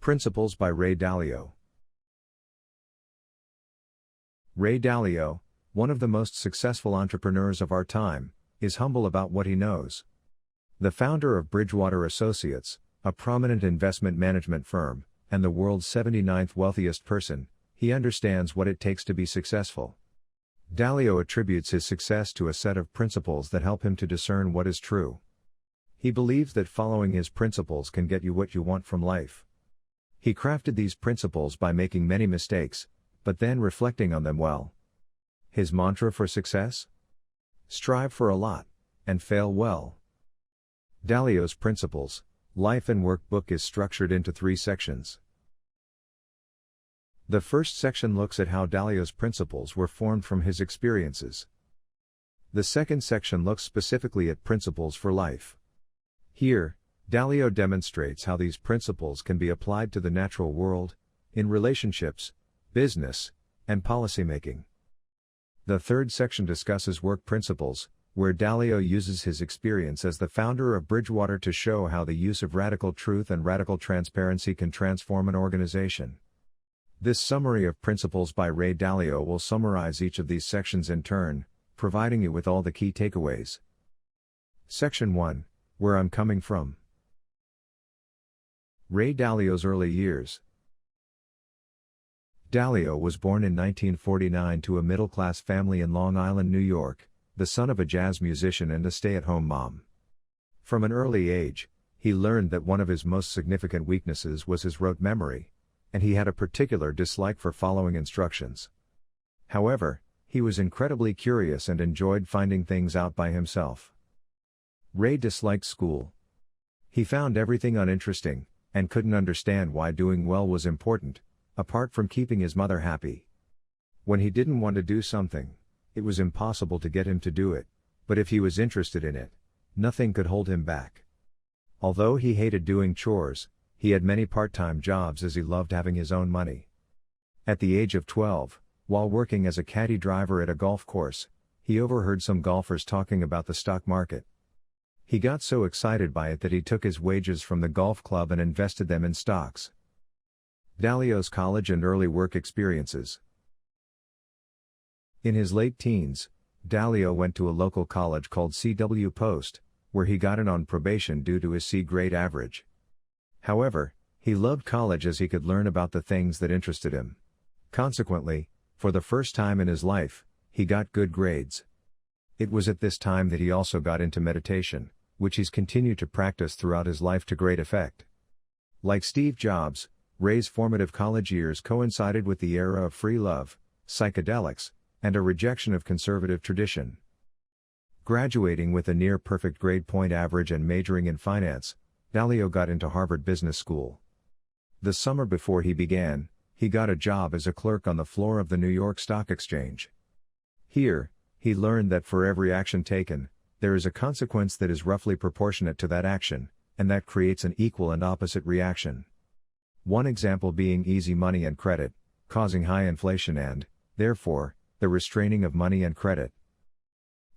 Principles by Ray Dalio. Ray Dalio, one of the most successful entrepreneurs of our time, is humble about what he knows. The founder of Bridgewater Associates, a prominent investment management firm, and the world's 79th wealthiest person, he understands what it takes to be successful. Dalio attributes his success to a set of principles that help him to discern what is true. He believes that following his principles can get you what you want from life. He crafted these principles by making many mistakes, but then reflecting on them well. His mantra for success? Strive for a lot, and fail well. Dalio's Principles, Life and Work book is structured into 3 sections. The first section looks at how Dalio's principles were formed from his experiences. The second section looks specifically at principles for life. Here, Dalio demonstrates how these principles can be applied to the natural world, in relationships, business, and policymaking. The third section discusses work principles, where Dalio uses his experience as the founder of Bridgewater to show how the use of radical truth and radical transparency can transform an organization. This summary of principles by Ray Dalio will summarize each of these sections in turn, providing you with all the key takeaways. Section 1, Where I'm Coming From. Ray Dalio's early years. Dalio was born in 1949 to a middle-class family in Long Island, New York, the son of a jazz musician and a stay-at-home mom. From an early age, he learned that one of his most significant weaknesses was his rote memory, and he had a particular dislike for following instructions. However, he was incredibly curious and enjoyed finding things out by himself. Ray disliked school. He found everything uninteresting, and couldn't understand why doing well was important, apart from keeping his mother happy. When he didn't want to do something, it was impossible to get him to do it, but if he was interested in it, nothing could hold him back. Although he hated doing chores, he had many part-time jobs as he loved having his own money. At the age of 12, while working as a caddy driver at a golf course, he overheard some golfers talking about the stock market. He got so excited by it that he took his wages from the golf club and invested them in stocks. Dalio's college and early work experiences. In his late teens, Dalio went to a local college called C.W. Post, where he got in on probation due to his C grade average. However, he loved college as he could learn about the things that interested him. Consequently, for the first time in his life, he got good grades. It was at this time that he also got into meditation, which he's continued to practice throughout his life to great effect. Like Steve Jobs, Ray's formative college years coincided with the era of free love, psychedelics, and a rejection of conservative tradition. Graduating with a near-perfect grade point average and majoring in finance, Dalio got into Harvard Business School. The summer before he began, he got a job as a clerk on the floor of the New York Stock Exchange. Here, he learned that for every action taken, there is a consequence that is roughly proportionate to that action, and that creates an equal and opposite reaction. One example being easy money and credit, causing high inflation and, therefore, the restraining of money and credit.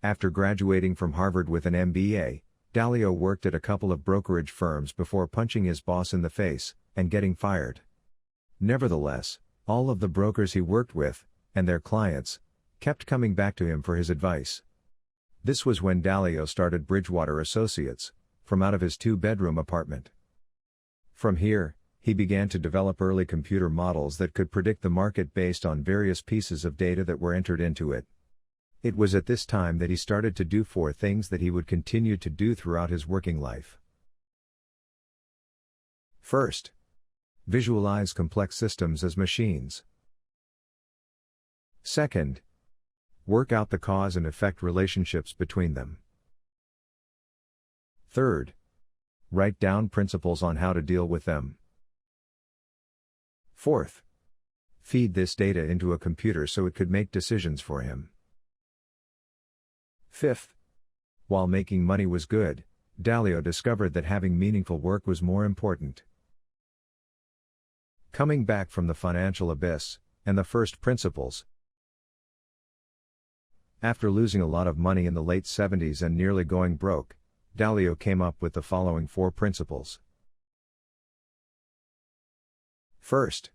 After graduating from Harvard with an MBA, Dalio worked at a couple of brokerage firms before punching his boss in the face, and getting fired. Nevertheless, all of the brokers he worked with, and their clients, kept coming back to him for his advice. This was when Dalio started Bridgewater Associates, from out of his 2-bedroom apartment. From here, he began to develop early computer models that could predict the market based on various pieces of data that were entered into it. It was at this time that he started to do 4 things that he would continue to do throughout his working life. First, visualize complex systems as machines. Second, work out the cause and effect relationships between them. Third, write down principles on how to deal with them. Fourth, feed this data into a computer so it could make decisions for him. Fifth, while making money was good, Dalio discovered that having meaningful work was more important. Coming back from the financial abyss, and the first principles. After losing a lot of money in the late 70s and nearly going broke, Dalio came up with the following 4 principles. First,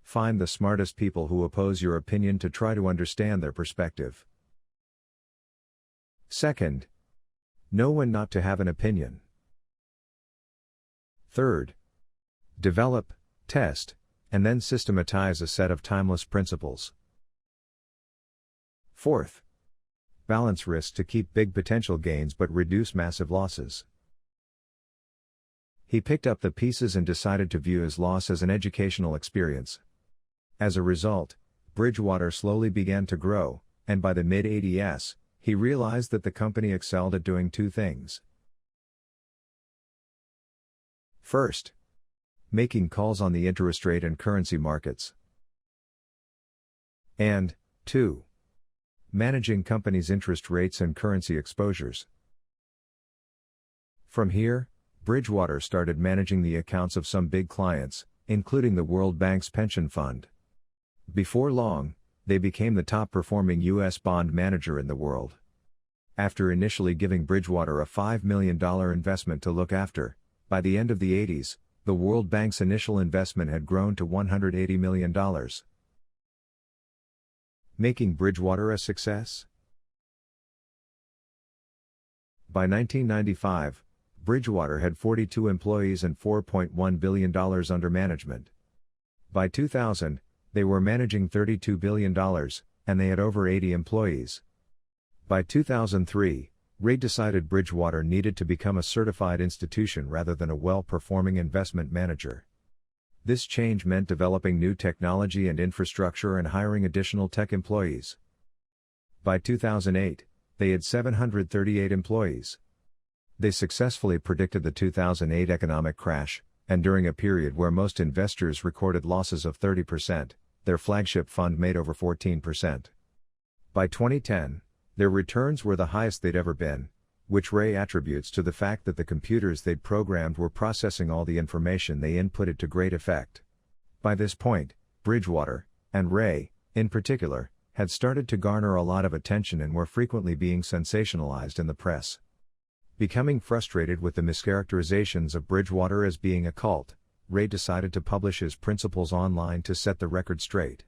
find the smartest people who oppose your opinion to try to understand their perspective. Second, know when not to have an opinion. Third, develop, test, and then systematize a set of timeless principles. Fourth, balance risk to keep big potential gains but reduce massive losses. He picked up the pieces and decided to view his loss as an educational experience. As a result, Bridgewater slowly began to grow, and by the mid-80s, he realized that the company excelled at doing two things. First, making calls on the interest rate and currency markets. And, two, managing companies' interest rates and currency exposures. From here, Bridgewater started managing the accounts of some big clients, including the World Bank's pension fund. Before long, they became the top-performing U.S. bond manager in the world. After initially giving Bridgewater a $5 million investment to look after, by the end of the 80s, the World Bank's initial investment had grown to $180 million. Making Bridgewater a success? By 1995, Bridgewater had 42 employees and $4.1 billion under management. By 2000, they were managing $32 billion, and they had over 80 employees. By 2003, Ray decided Bridgewater needed to become a certified institution rather than a well-performing investment manager. This change meant developing new technology and infrastructure and hiring additional tech employees. By 2008, they had 738 employees. They successfully predicted the 2008 economic crash, and during a period where most investors recorded losses of 30%, their flagship fund made over 14%. By 2010, their returns were the highest they'd ever been, which Ray attributes to the fact that the computers they'd programmed were processing all the information they inputted to great effect. By this point, Bridgewater, and Ray, in particular, had started to garner a lot of attention and were frequently being sensationalized in the press. Becoming frustrated with the mischaracterizations of Bridgewater as being a cult, Ray decided to publish his principles online to set the record straight.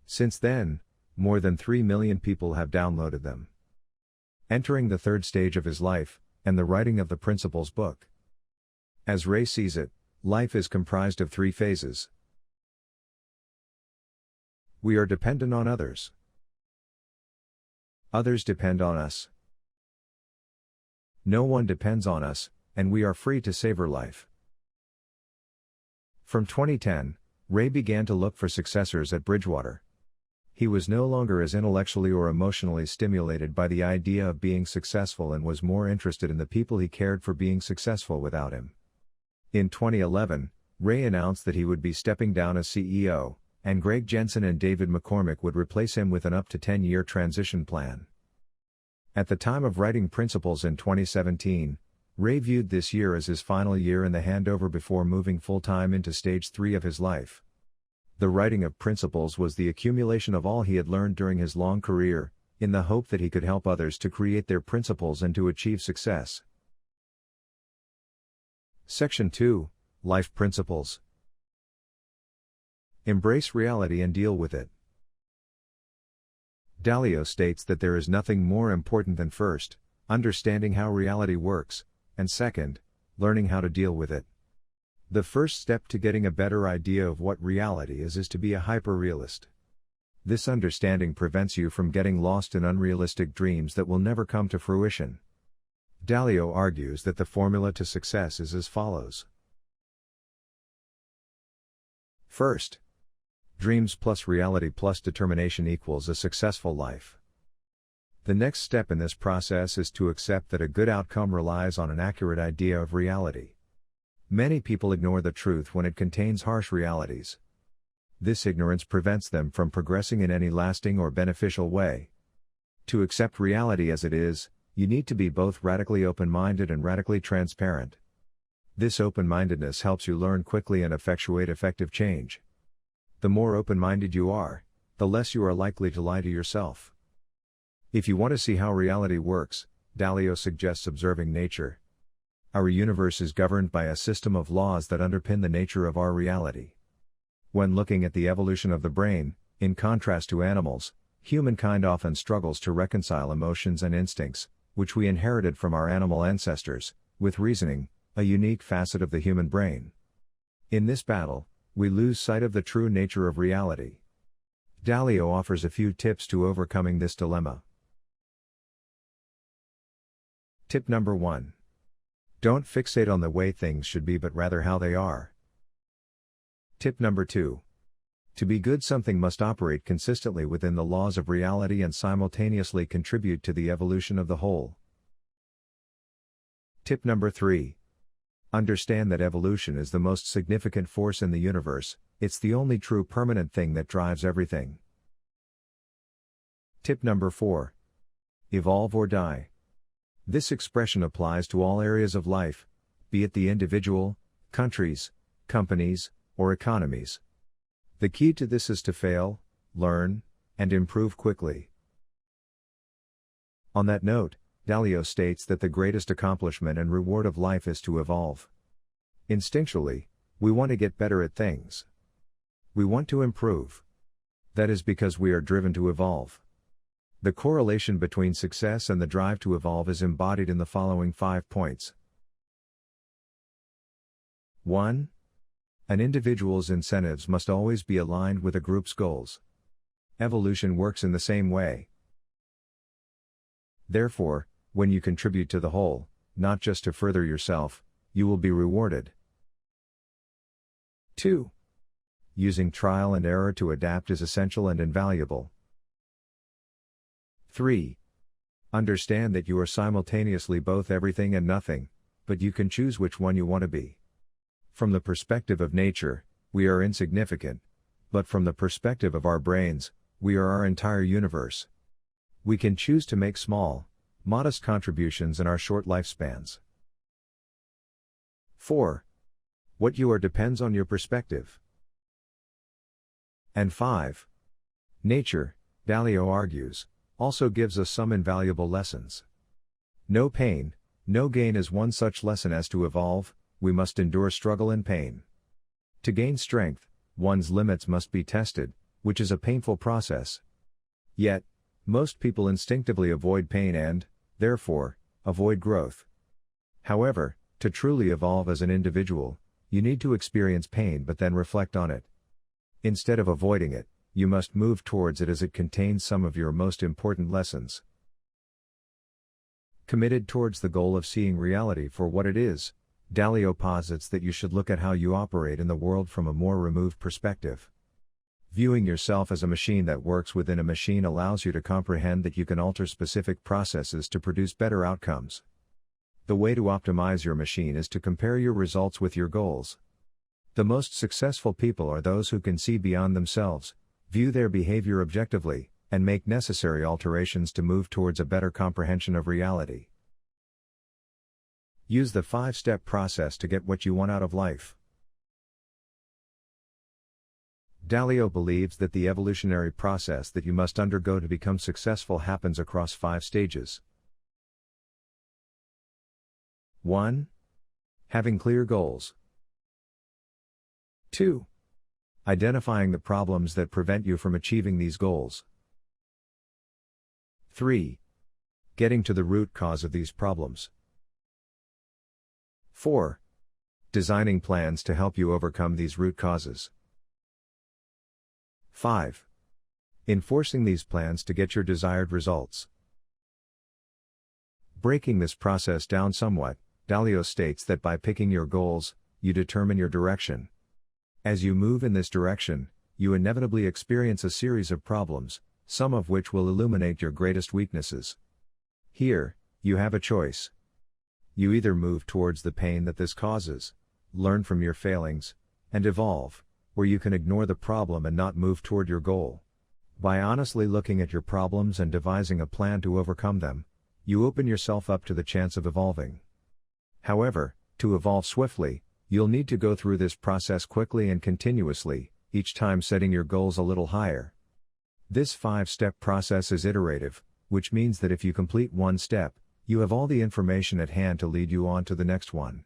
Since then, more than 3 million people have downloaded them. Entering the third stage of his life, and the writing of the Principles book. As Ray sees it, life is comprised of three phases. We are dependent on others. Others depend on us. No one depends on us, and we are free to savor life. From 2010, Ray began to look for successors at Bridgewater. He was no longer as intellectually or emotionally stimulated by the idea of being successful and was more interested in the people he cared for being successful without him. In 2011, Ray announced that he would be stepping down as CEO, and Greg Jensen and David McCormick would replace him with an up to 10-year transition plan. At the time of writing Principles in 2017, Ray viewed this year as his final year in the handover before moving full-time into stage 3 of his life. The writing of Principles was the accumulation of all he had learned during his long career, in the hope that he could help others to create their principles and to achieve success. Section 2, Life Principles. Embrace reality and deal with it. Dalio states that there is nothing more important than first, understanding how reality works, and second, learning how to deal with it. The first step to getting a better idea of what reality is to be a hyper-realist. This understanding prevents you from getting lost in unrealistic dreams that will never come to fruition. Dalio argues that the formula to success is as follows. First, dreams plus reality plus determination equals a successful life. The next step in this process is to accept that a good outcome relies on an accurate idea of reality. Many people ignore the truth when it contains harsh realities. This ignorance prevents them from progressing in any lasting or beneficial way. To accept reality as it is, you need to be both radically open-minded and radically transparent. This open-mindedness helps you learn quickly and effectuate effective change. The more open-minded you are, the less you are likely to lie to yourself. If you want to see how reality works, Dalio suggests observing nature. Our universe is governed by a system of laws that underpin the nature of our reality. When looking at the evolution of the brain, in contrast to animals, humankind often struggles to reconcile emotions and instincts, which we inherited from our animal ancestors, with reasoning, a unique facet of the human brain. In this battle, we lose sight of the true nature of reality. Dalio offers a few tips to overcoming this dilemma. Tip number 1. Don't fixate on the way things should be but rather how they are. Tip number 2. To be good, something must operate consistently within the laws of reality and simultaneously contribute to the evolution of the whole. Tip number 3. Understand that evolution is the most significant force in the universe, it's the only true permanent thing that drives everything. Tip number 4. Evolve or die. This expression applies to all areas of life, be it the individual, countries, companies, or economies. The key to this is to fail, learn, and improve quickly. On that note, Dalio states that the greatest accomplishment and reward of life is to evolve. Instinctually, we want to get better at things. We want to improve. That is because we are driven to evolve. The correlation between success and the drive to evolve is embodied in the following 5 points. 1. An individual's incentives must always be aligned with a group's goals. Evolution works in the same way. Therefore, when you contribute to the whole, not just to further yourself, you will be rewarded. 2. Using trial and error to adapt is essential and invaluable. 3. Understand that you are simultaneously both everything and nothing, but you can choose which one you want to be. From the perspective of nature, we are insignificant, but from the perspective of our brains, we are our entire universe. We can choose to make small, modest contributions in our short lifespans. 4. What you are depends on your perspective. And 5. Nature, Dalio argues, also gives us some invaluable lessons. No pain, no gain is one such lesson. As to evolve, we must endure struggle and pain. To gain strength, one's limits must be tested, which is a painful process. Yet, most people instinctively avoid pain and, therefore, avoid growth. However, to truly evolve as an individual, you need to experience pain but then reflect on it. Instead of avoiding it, you must move towards it as it contains some of your most important lessons. Committed towards the goal of seeing reality for what it is, Dalio posits that you should look at how you operate in the world from a more removed perspective. Viewing yourself as a machine that works within a machine allows you to comprehend that you can alter specific processes to produce better outcomes. The way to optimize your machine is to compare your results with your goals. The most successful people are those who can see beyond themselves, view their behavior objectively, and make necessary alterations to move towards a better comprehension of reality. Use the 5-step process to get what you want out of life. Dalio believes that the evolutionary process that you must undergo to become successful happens across 5 stages. 1. Having clear goals. 2. Identifying the problems that prevent you from achieving these goals. 3. Getting to the root cause of these problems. 4. Designing plans to help you overcome these root causes. 5. Enforcing these plans to get your desired results. Breaking this process down somewhat, Dalio states that by picking your goals, you determine your direction. As you move in this direction, you inevitably experience a series of problems, some of which will illuminate your greatest weaknesses. Here, you have a choice. You either move towards the pain that this causes, learn from your failings, and evolve, or you can ignore the problem and not move toward your goal. By honestly looking at your problems and devising a plan to overcome them, you open yourself up to the chance of evolving. However, to evolve swiftly, you'll need to go through this process quickly and continuously, each time setting your goals a little higher. This 5-step process is iterative, which means that if you complete one step, you have all the information at hand to lead you on to the next one.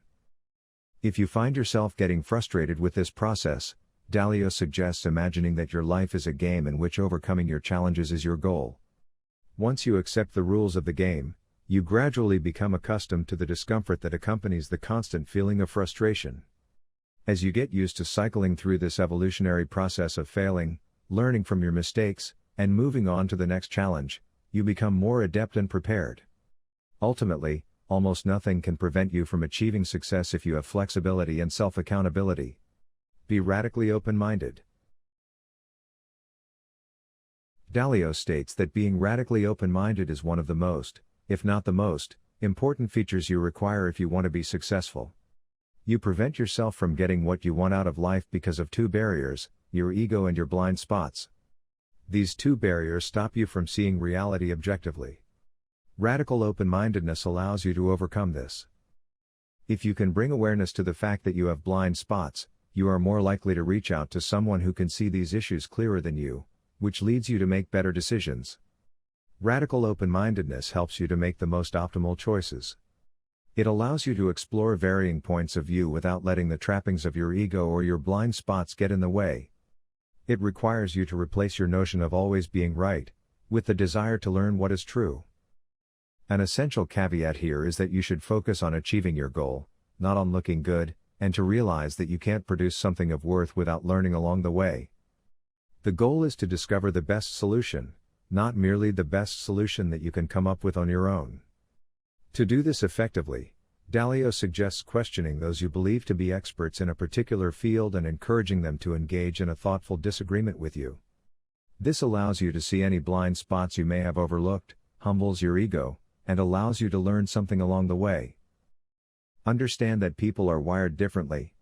If you find yourself getting frustrated with this process, Dalio suggests imagining that your life is a game in which overcoming your challenges is your goal. Once you accept the rules of the game, you gradually become accustomed to the discomfort that accompanies the constant feeling of frustration. As you get used to cycling through this evolutionary process of failing, learning from your mistakes, and moving on to the next challenge, you become more adept and prepared. Ultimately, almost nothing can prevent you from achieving success if you have flexibility and self-accountability. Be radically open-minded. Dalio states that being radically open-minded is one of the most, if not the most, important features you require if you want to be successful. You prevent yourself from getting what you want out of life because of two barriers, your ego and your blind spots. These two barriers stop you from seeing reality objectively. Radical open-mindedness allows you to overcome this. If you can bring awareness to the fact that you have blind spots, you are more likely to reach out to someone who can see these issues clearer than you, which leads you to make better decisions. Radical open-mindedness helps you to make the most optimal choices. It allows you to explore varying points of view without letting the trappings of your ego or your blind spots get in the way. It requires you to replace your notion of always being right, with the desire to learn what is true. An essential caveat here is that you should focus on achieving your goal, not on looking good, and to realize that you can't produce something of worth without learning along the way. The goal is to discover the best solution, not merely the best solution that you can come up with on your own. To do this effectively, Dalio suggests questioning those you believe to be experts in a particular field and encouraging them to engage in a thoughtful disagreement with you. This allows you to see any blind spots you may have overlooked, humbles your ego, and allows you to learn something along the way. Understand that people are wired differently.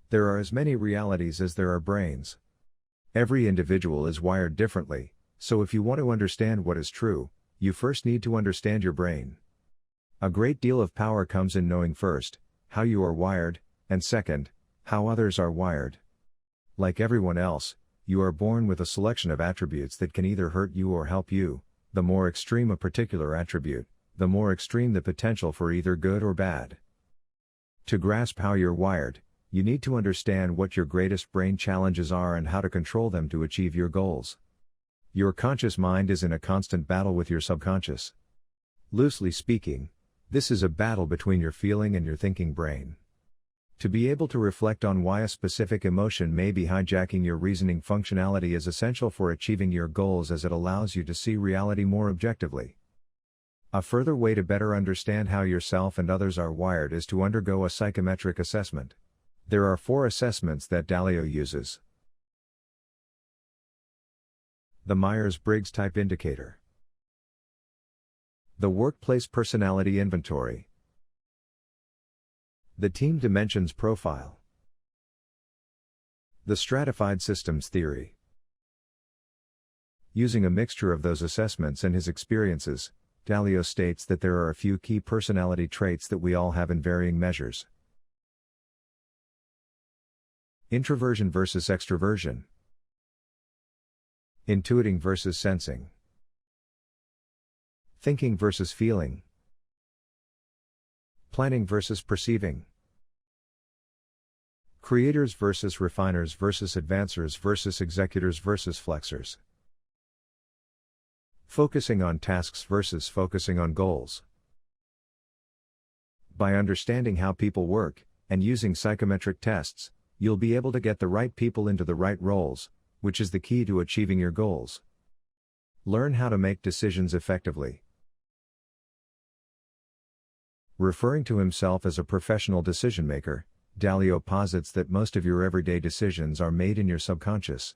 There are as many realities as there are brains. Every individual is wired differently, so if you want to understand what is true, you first need to understand your brain. A great deal of power comes in knowing first, how you are wired, and second, how others are wired. Like everyone else, you are born with a selection of attributes that can either hurt you or help you. The more extreme a particular attribute, the more extreme the potential for either good or bad. To grasp how you're wired, you need to understand what your greatest brain challenges are and how to control them to achieve your goals. Your conscious mind is in a constant battle with your subconscious. Loosely speaking, this is a battle between your feeling and your thinking brain. To be able to reflect on why a specific emotion may be hijacking your reasoning functionality is essential for achieving your goals, as it allows you to see reality more objectively. A further way to better understand how yourself and others are wired is to undergo a psychometric assessment. There are 4 assessments that Dalio uses. The Myers-Briggs Type Indicator. The Workplace Personality Inventory. The Team Dimensions Profile. The Stratified Systems Theory. Using a mixture of those assessments and his experiences, Dalio states that there are a few key personality traits that we all have in varying measures. Introversion versus extroversion. Intuiting versus sensing. Thinking versus feeling. Planning versus perceiving. Creators versus refiners versus advancers versus executors versus flexors. Focusing on tasks versus focusing on goals. By understanding how people work, and using psychometric tests, you'll be able to get the right people into the right roles, which is the key to achieving your goals. Learn how to make decisions effectively. Referring to himself as a professional decision maker, Dalio posits that most of your everyday decisions are made in your subconscious.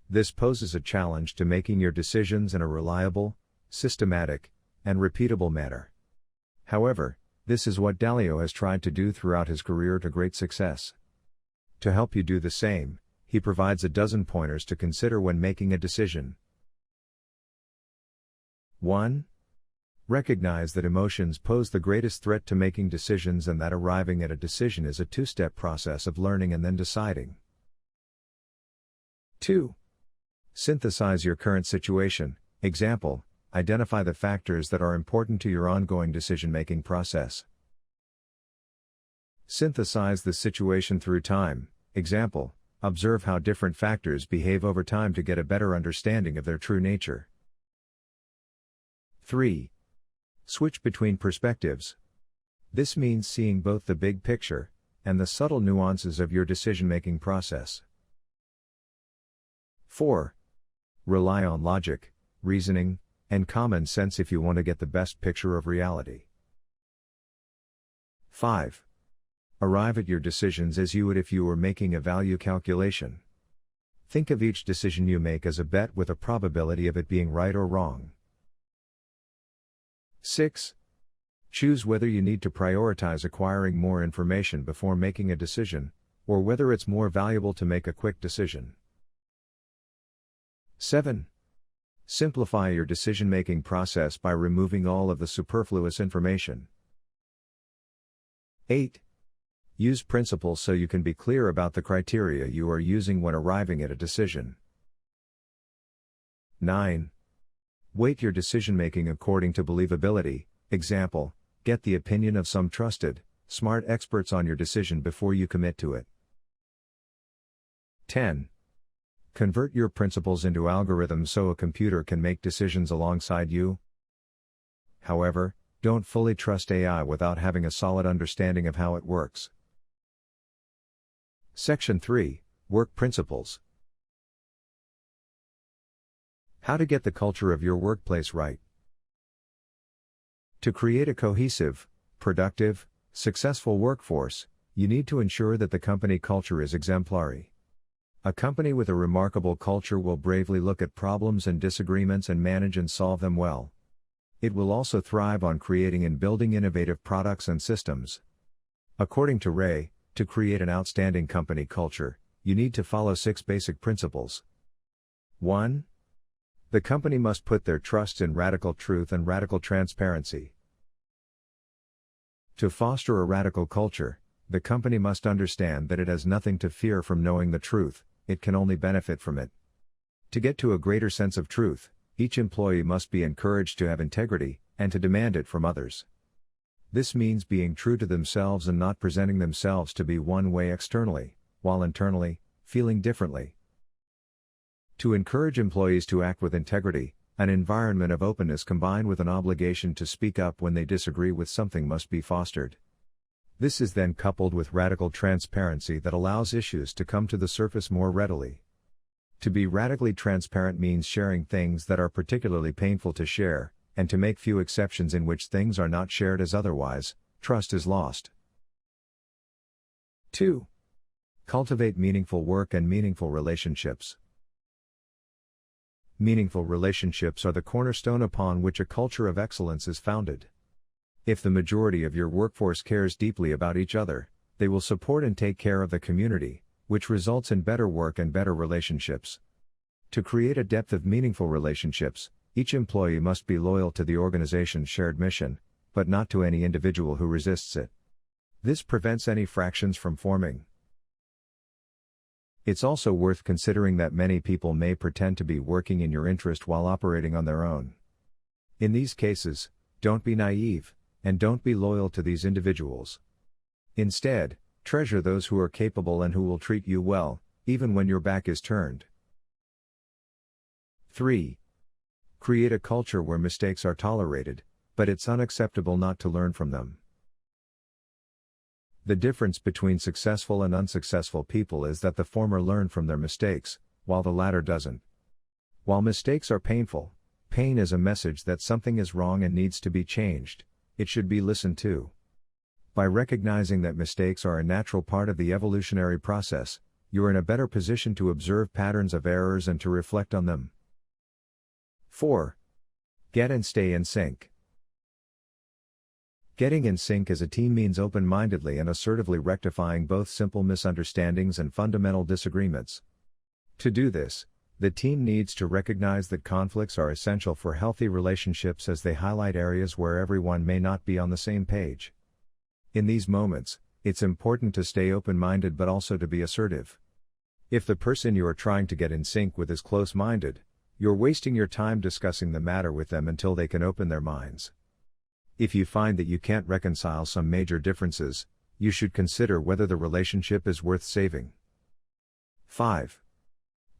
This poses a challenge to making your decisions in a reliable, systematic, and repeatable manner. However, this is what Dalio has tried to do throughout his career to great success. To help you do the same, he provides a dozen pointers to consider when making a decision. 1. Recognize that emotions pose the greatest threat to making decisions, and that arriving at a decision is a 2-step process of learning and then deciding. 2. Synthesize your current situation. Example, identify the factors that are important to your ongoing decision-making process. Synthesize the situation through time. Example, observe how different factors behave over time to get a better understanding of their true nature. 3. Switch between perspectives. This means seeing both the big picture and the subtle nuances of your decision-making process. 4. Rely on logic, reasoning, and common sense if you want to get the best picture of reality. 5. Arrive at your decisions as you would if you were making a value calculation. Think of each decision you make as a bet with a probability of it being right or wrong. 6. Choose whether you need to prioritize acquiring more information before making a decision, or whether it's more valuable to make a quick decision. 7. Simplify your decision-making process by removing all of the superfluous information. 8. Use principles so you can be clear about the criteria you are using when arriving at a decision. 9. Weight your decision-making according to believability. Example, get the opinion of some trusted, smart experts on your decision before you commit to it. 10. Convert your principles into algorithms so a computer can make decisions alongside you. However, don't fully trust AI without having a solid understanding of how it works. Section 3, Work Principles. How to get the culture of your workplace right. To create a cohesive, productive, successful workforce, you need to ensure that the company culture is exemplary. A company with a remarkable culture will bravely look at problems and disagreements and manage and solve them well. It will also thrive on creating and building innovative products and systems. According to Ray, to create an outstanding company culture, you need to follow 6 basic principles. 1. The company must put their trust in radical truth and radical transparency. To foster a radical culture, the company must understand that it has nothing to fear from knowing the truth, it can only benefit from it. To get to a greater sense of truth, each employee must be encouraged to have integrity, and to demand it from others. This means being true to themselves and not presenting themselves to be one way externally, while internally, feeling differently. To encourage employees to act with integrity, an environment of openness combined with an obligation to speak up when they disagree with something must be fostered. This is then coupled with radical transparency that allows issues to come to the surface more readily. To be radically transparent means sharing things that are particularly painful to share, and to make few exceptions in which things are not shared as otherwise, trust is lost. 2. Cultivate meaningful work and meaningful relationships. Meaningful relationships are the cornerstone upon which a culture of excellence is founded. If the majority of your workforce cares deeply about each other, they will support and take care of the community, which results in better work and better relationships. To create a depth of meaningful relationships, each employee must be loyal to the organization's shared mission, but not to any individual who resists it. This prevents any fractions from forming. It's also worth considering that many people may pretend to be working in your interest while operating on their own. In these cases, don't be naive, and don't be loyal to these individuals. Instead, treasure those who are capable and who will treat you well, even when your back is turned. 3. Create a culture where mistakes are tolerated, but it's unacceptable not to learn from them. The difference between successful and unsuccessful people is that the former learn from their mistakes, while the latter doesn't. While mistakes are painful, pain is a message that something is wrong and needs to be changed. It should be listened to. By recognizing that mistakes are a natural part of the evolutionary process, you are in a better position to observe patterns of errors and to reflect on them. 4. Get and stay in sync. Getting in sync as a team means open-mindedly and assertively rectifying both simple misunderstandings and fundamental disagreements. To do this, the team needs to recognize that conflicts are essential for healthy relationships as they highlight areas where everyone may not be on the same page. In these moments, it's important to stay open-minded but also to be assertive. If the person you are trying to get in sync with is close-minded, you're wasting your time discussing the matter with them until they can open their minds. If you find that you can't reconcile some major differences, you should consider whether the relationship is worth saving. 5.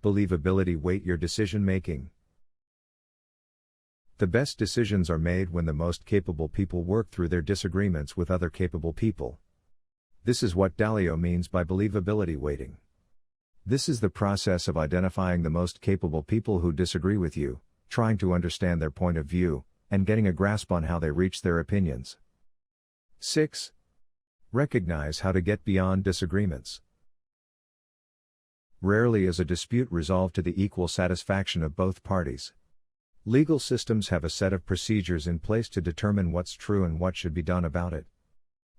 Believability. Weight your decision making. The best decisions are made when the most capable people work through their disagreements with other capable people. This is what Dalio means by believability weighting. This is the process of identifying the most capable people who disagree with you, trying to understand their point of view, and getting a grasp on how they reach their opinions. 6. Recognize how to get beyond disagreements. Rarely is a dispute resolved to the equal satisfaction of both parties. Legal systems have a set of procedures in place to determine what's true and what should be done about it.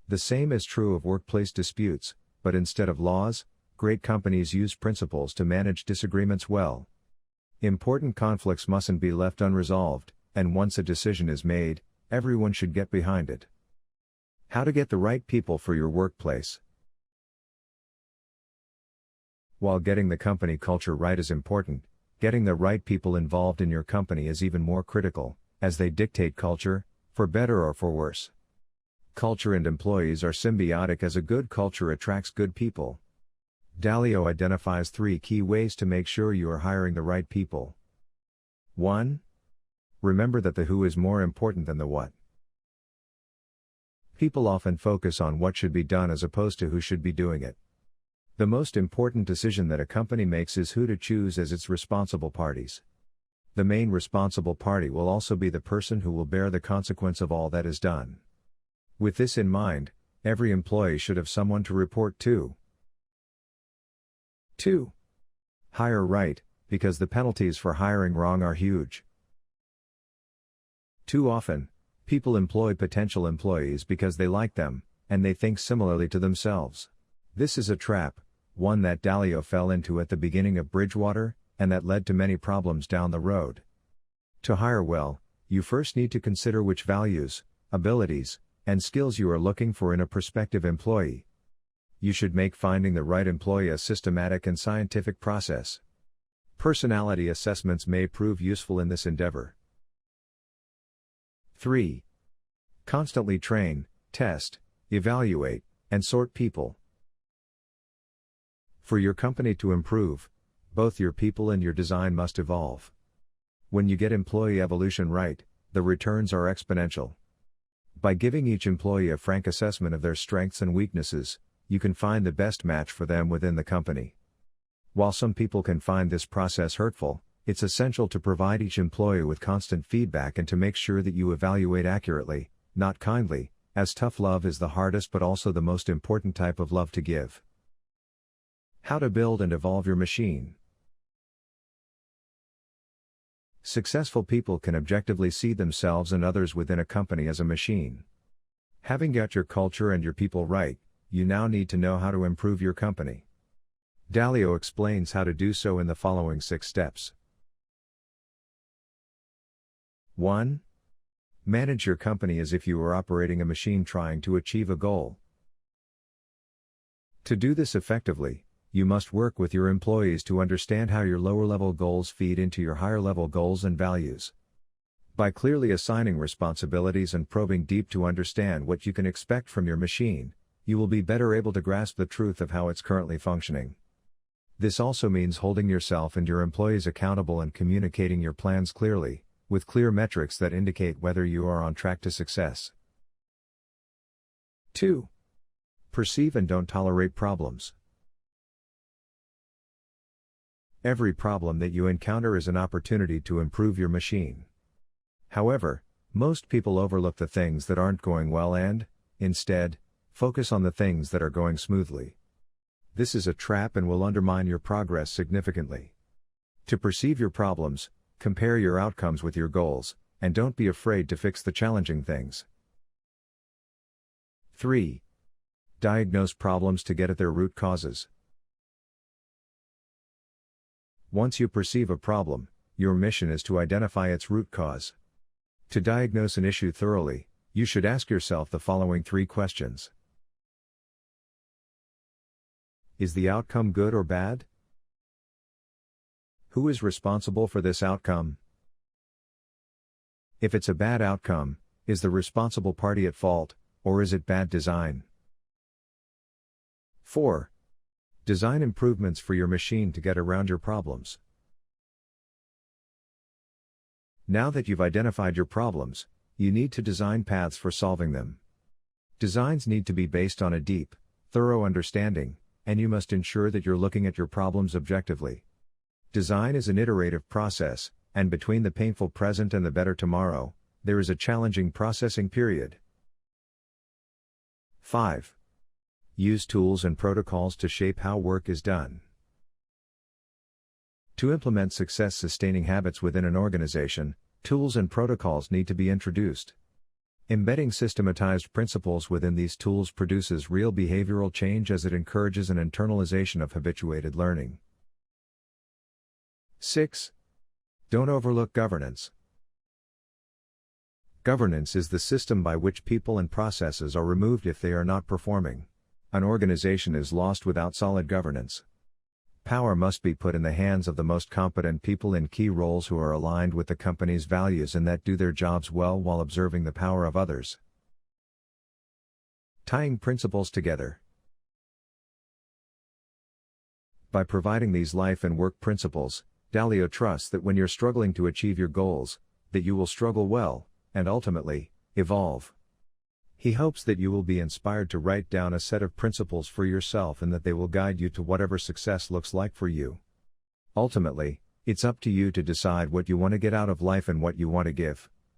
The same is true of workplace disputes, but instead of laws, great companies use principles to manage disagreements well. Important conflicts mustn't be left unresolved, and once a decision is made, everyone should get behind it. How to get the right people for your workplace. While getting the company culture right is important, getting the right people involved in your company is even more critical, as they dictate culture, for better or for worse. Culture and employees are symbiotic, as a good culture attracts good people. Dalio identifies 3 key ways to make sure you are hiring the right people. 1. Remember that the who is more important than the what. People often focus on what should be done as opposed to who should be doing it. The most important decision that a company makes is who to choose as its responsible parties. The main responsible party will also be the person who will bear the consequence of all that is done. With this in mind, every employee should have someone to report to. 2. Hire right, because the penalties for hiring wrong are huge. Too often, people employ potential employees because they like them, and they think similarly to themselves. This is a trap, one that Dalio fell into at the beginning of Bridgewater, and that led to many problems down the road. To hire well, you first need to consider which values, abilities, and skills you are looking for in a prospective employee. You should make finding the right employee a systematic and scientific process. Personality assessments may prove useful in this endeavor. 3. Constantly train, test, evaluate, and sort people. For your company to improve, both your people and your design must evolve. When you get employee evolution right, the returns are exponential. By giving each employee a frank assessment of their strengths and weaknesses, you can find the best match for them within the company. While some people can find this process hurtful, it's essential to provide each employee with constant feedback and to make sure that you evaluate accurately, not kindly, as tough love is the hardest but also the most important type of love to give. How to build and evolve your machine. Successful people can objectively see themselves and others within a company as a machine. Having got your culture and your people right, you now need to know how to improve your company. Dalio explains how to do so in the following 6 steps. 1. Manage your company as if you were operating a machine trying to achieve a goal. To do this effectively, you must work with your employees to understand how your lower-level goals feed into your higher-level goals and values. By clearly assigning responsibilities and probing deep to understand what you can expect from your machine, you will be better able to grasp the truth of how it's currently functioning. This also means holding yourself and your employees accountable and communicating your plans clearly, with clear metrics that indicate whether you are on track to success. 2. Perceive and don't tolerate problems. Every problem that you encounter is an opportunity to improve your machine. However, most people overlook the things that aren't going well and, instead, focus on the things that are going smoothly. This is a trap and will undermine your progress significantly. To perceive your problems, compare your outcomes with your goals, and don't be afraid to fix the challenging things. 3. Diagnose problems to get at their root causes. Once you perceive a problem, your mission is to identify its root cause. To diagnose an issue thoroughly, you should ask yourself the following 3 questions. Is the outcome good or bad? Who is responsible for this outcome? If it's a bad outcome, is the responsible party at fault, or is it bad design? 4. Design improvements for your machine to get around your problems. Now that you've identified your problems, you need to design paths for solving them. Designs need to be based on a deep, thorough understanding, and you must ensure that you're looking at your problems objectively. Design is an iterative process, and between the painful present and the better tomorrow, there is a challenging processing period. 5. Use tools and protocols to shape how work is done. To implement success-sustaining habits within an organization, tools and protocols need to be introduced. Embedding systematized principles within these tools produces real behavioral change as it encourages an internalization of habituated learning. 6. Don't overlook governance. Governance is the system by which people and processes are removed if they are not performing. An organization is lost without solid governance. Power must be put in the hands of the most competent people in key roles who are aligned with the company's values and that do their jobs well while observing the power of others. Tying principles together. By providing these life and work principles, Dalio trusts that when you're struggling to achieve your goals, that you will struggle well, and ultimately, evolve. He hopes that you will be inspired to write down a set of principles for yourself and that they will guide you to whatever success looks like for you. Ultimately, it's up to you to decide what you want to get out of life and what you want to give.